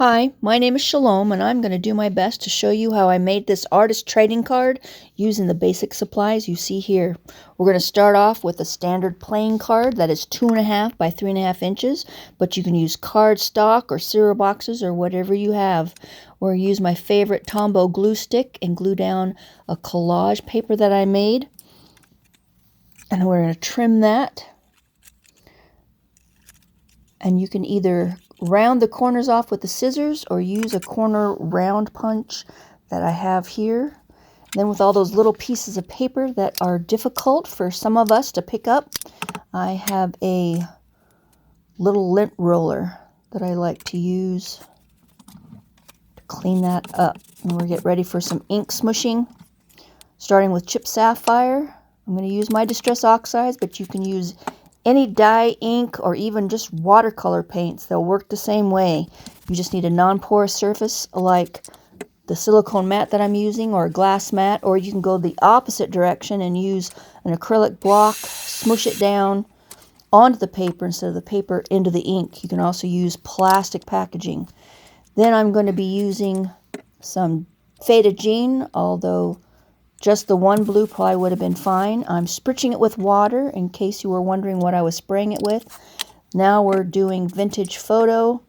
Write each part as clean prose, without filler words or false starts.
Hi, my name is Shalom, and I'm going to do my best to show you how I made this artist trading card using the basic supplies you see here. We're going to start off with a standard playing card that is 2.5 by 3.5 inches, but you can use card stock or cereal boxes or whatever you have. We're going to use my favorite Tombow glue stick and glue down a collage paper that I made. And we're going to trim that. And you can either round the corners off with the scissors or use a corner round punch that I have here. Then with all those little pieces of paper that are difficult for some of us to pick up, I have a little lint roller that I like to use to clean that up. And we'll get ready for some ink smooshing. Starting with chip sapphire, I'm going to use my Distress Oxides, but you can use any dye ink or even just watercolor paints. They'll work the same way. You just need a non-porous surface like the silicone mat that I'm using or a glass mat, or you can go the opposite direction and use an acrylic block, smoosh it down onto the paper instead of the paper into the ink. You can also use plastic packaging. Then I'm going to be using some faded jean, although just the one blue probably would have been fine. I'm spritzing it with water in case you were wondering what I was spraying it with. Now we're doing vintage photo.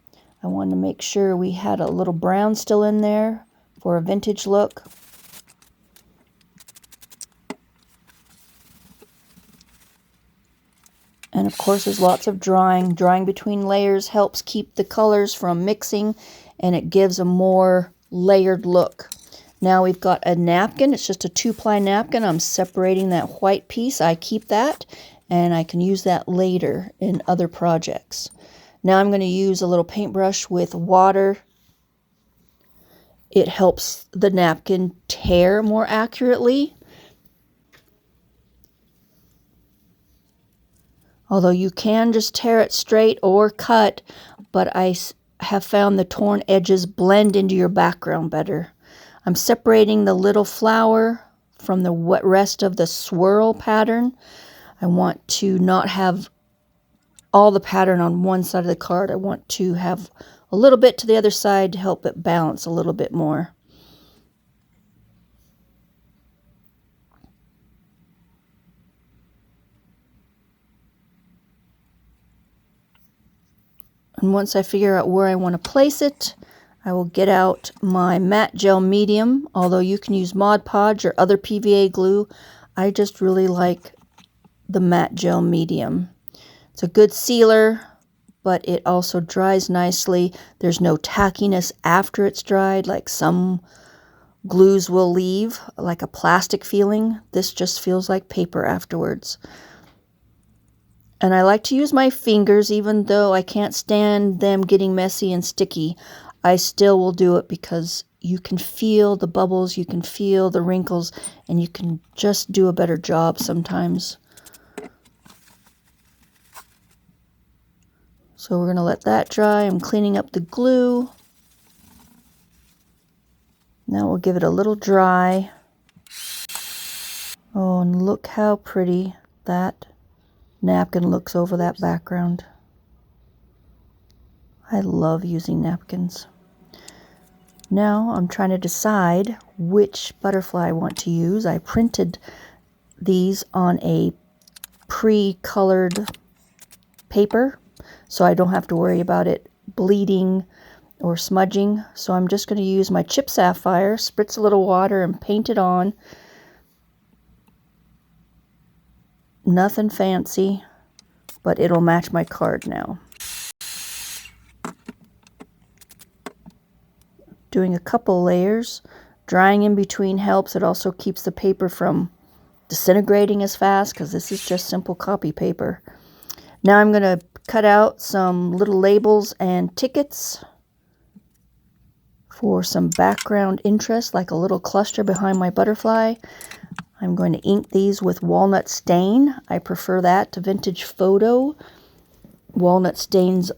I wanted to make sure we had a little brown still in there for a vintage look. And of course there's lots of drawing. Drawing between layers helps keep the colors from mixing, and it gives a more layered look. Now we've got a napkin. It's just a 2-ply napkin. I'm separating that white piece. I keep that, and I can use that later in other projects. Now I'm going to use a little paintbrush with water. It helps the napkin tear more accurately. Although you can just tear it straight or cut, but I have found the torn edges blend into your background better. I'm separating the little flower from the rest of the swirl pattern. I want to not have all the pattern on one side of the card. I want to have a little bit to the other side to help it balance a little bit more. And once I figure out where I want to place it, I will get out my matte gel medium, although you can use Mod Podge or other PVA glue. I just really like the matte gel medium. It's a good sealer, but it also dries nicely. There's no tackiness after it's dried like some glues will leave, like a plastic feeling. This just feels like paper afterwards. And I like to use my fingers, even though I can't stand them getting messy and sticky. I still will do it because you can feel the bubbles, you can feel the wrinkles, and you can just do a better job sometimes. So we're going to let that dry. I'm cleaning up the glue. Now we'll give it a little dry. Oh, and look how pretty that napkin looks over that background. I love using napkins. Now I'm trying to decide which butterfly I want to use. I printed these on a pre-colored paper, so I don't have to worry about it bleeding or smudging. So I'm just going to use my chip sapphire, spritz a little water, and paint it on. Nothing fancy, but it'll match my card now. Doing a couple layers. Drying in between helps. It also keeps the paper from disintegrating as fast because this is just simple copy paper. Now I'm going to cut out some little labels and tickets for some background interest, like a little cluster behind my butterfly. I'm going to ink these with walnut stain. I prefer that to vintage photo. Walnut stain's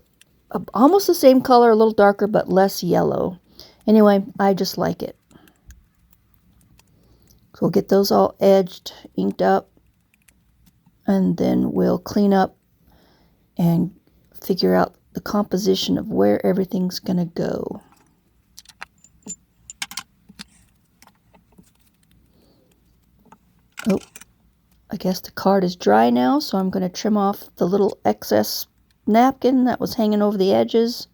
almost the same color, a little darker, but less yellow. Anyway, I just like it. So we'll get those all edged, inked up, and then we'll clean up and figure out the composition of where everything's going to go. I guess the card is dry now, so I'm going to trim off the little excess napkin that was hanging over the edges.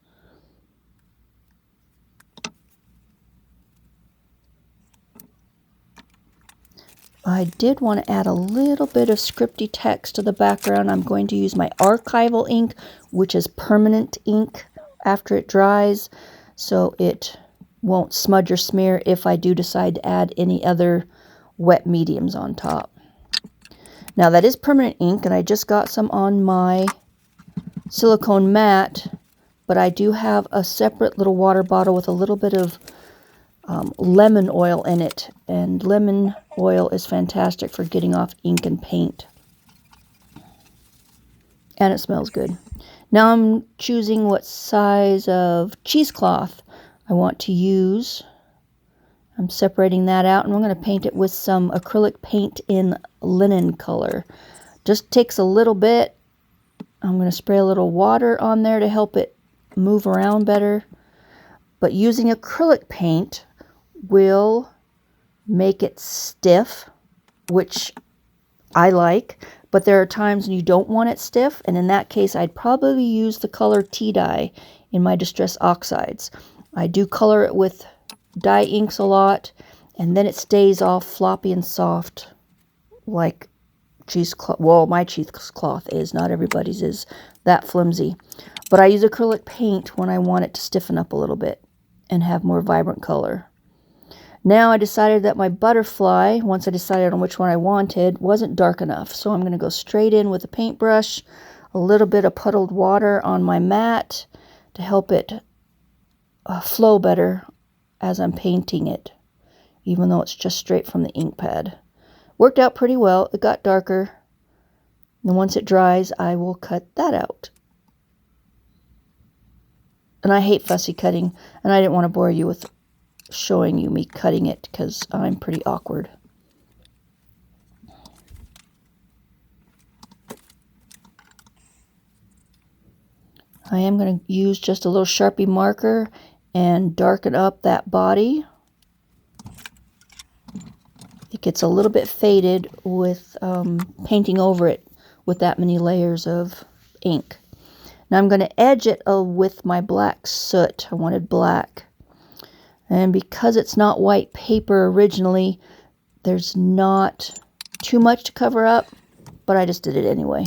I did want to add a little bit of scripty text to the background. I'm going to use my archival ink, which is permanent ink after it dries, so it won't smudge or smear if I do decide to add any other wet mediums on top. Now that is permanent ink, and I just got some on my silicone mat, but I do have a separate little water bottle with a little bit of lemon oil in it, and lemon oil is fantastic for getting off ink and paint, and it smells good. Now I'm choosing what size of cheesecloth I want to use. I'm separating that out, and I'm going to paint it with some acrylic paint in linen color. Just takes a little bit. I'm going to spray a little water on there to help it move around better, but using acrylic paint will make it stiff, which I like, but there are times when you don't want it stiff, and in that case I'd probably use the color tea dye in my Distress Oxides. I do color it with dye inks a lot, and then it stays all floppy and soft like cheesecloth. Well, my cheesecloth is, not everybody's is that flimsy, but I use acrylic paint when I want it to stiffen up a little bit and have more vibrant color. Now I decided that my butterfly, once I decided on which one I wanted, wasn't dark enough. So I'm going to go straight in with a paintbrush, a little bit of puddled water on my mat to help it flow better as I'm painting it, even though it's just straight from the ink pad. Worked out pretty well. It got darker. And once it dries, I will cut that out. And I hate fussy cutting, and I didn't want to bore you with showing you me cutting it because I'm pretty awkward. I am going to use just a little Sharpie marker and darken up that body. It gets a little bit faded with painting over it with that many layers of ink. Now I'm going to edge it with my black soot. I wanted black. And because it's not white paper originally, there's not too much to cover up, but I just did it anyway.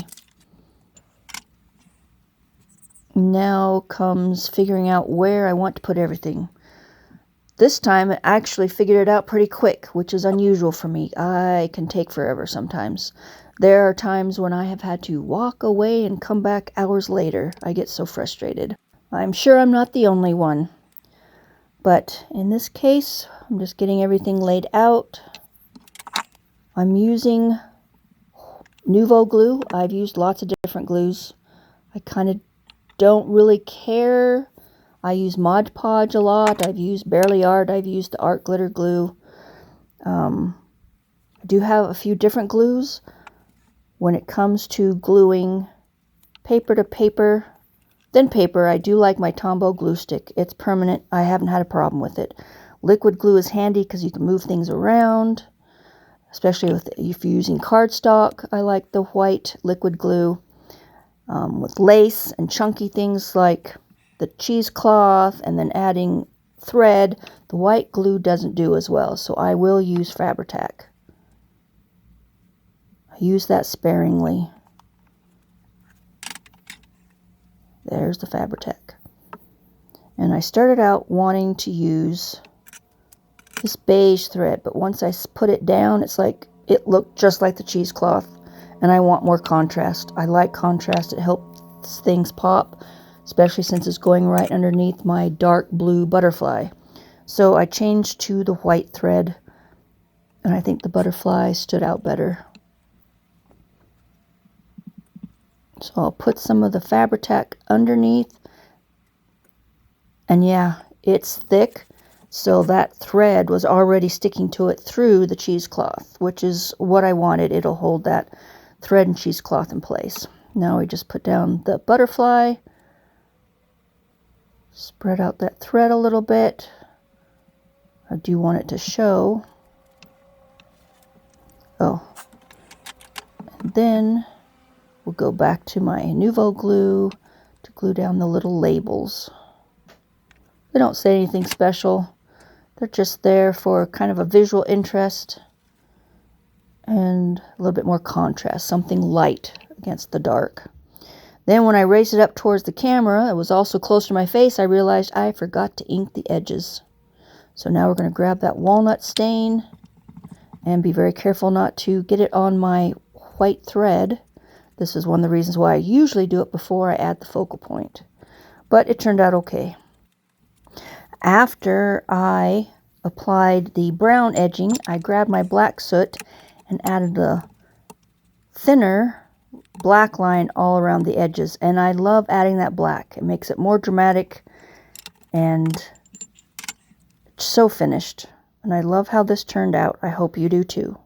Now comes figuring out where I want to put everything. This time I actually figured it out pretty quick, which is unusual for me. I can take forever sometimes. There are times when I have had to walk away and come back hours later. I get so frustrated. I'm sure I'm not the only one. But in this case, I'm just getting everything laid out. I'm using Nuvo glue. I've used lots of different glues. I kind of don't really care. I use Mod Podge a lot. I've used Barely Art. I've used the Art Glitter glue. I do have a few different glues when it comes to gluing paper to paper. Thin paper, I do like my Tombow glue stick. It's permanent. I haven't had a problem with it. Liquid glue is handy because you can move things around, especially if you're using cardstock. I like the white liquid glue. With lace and chunky things like the cheesecloth and then adding thread, the white glue doesn't do as well, so I will use Fabri-Tac. I use that sparingly. There's the Fabri-Tac. And I started out wanting to use this beige thread, but once I put it down, it's like it looked just like the cheesecloth, and I want more contrast. I like contrast. It helps things pop, especially since it's going right underneath my dark blue butterfly. So I changed to the white thread, and I think the butterfly stood out better. So I'll put some of the Fabri-Tac underneath. And yeah, it's thick, so that thread was already sticking to it through the cheesecloth, which is what I wanted. It'll hold that thread and cheesecloth in place. Now we just put down the butterfly, spread out that thread a little bit. I do want it to show. Oh, Then we'll go back to my Nuvo glue to glue down the little labels. They don't say anything special. They're just there for kind of a visual interest and a little bit more contrast, something light against the dark. Then when I raised it up towards the camera, it was also close to my face, I realized I forgot to ink the edges. So now we're going to grab that walnut stain and be very careful not to get it on my white thread. This is one of the reasons why I usually do it before I add the focal point. But it turned out okay. After I applied the brown edging, I grabbed my black soot and added a thinner black line all around the edges. And I love adding that black. It makes it more dramatic and so finished. And I love how this turned out. I hope you do too.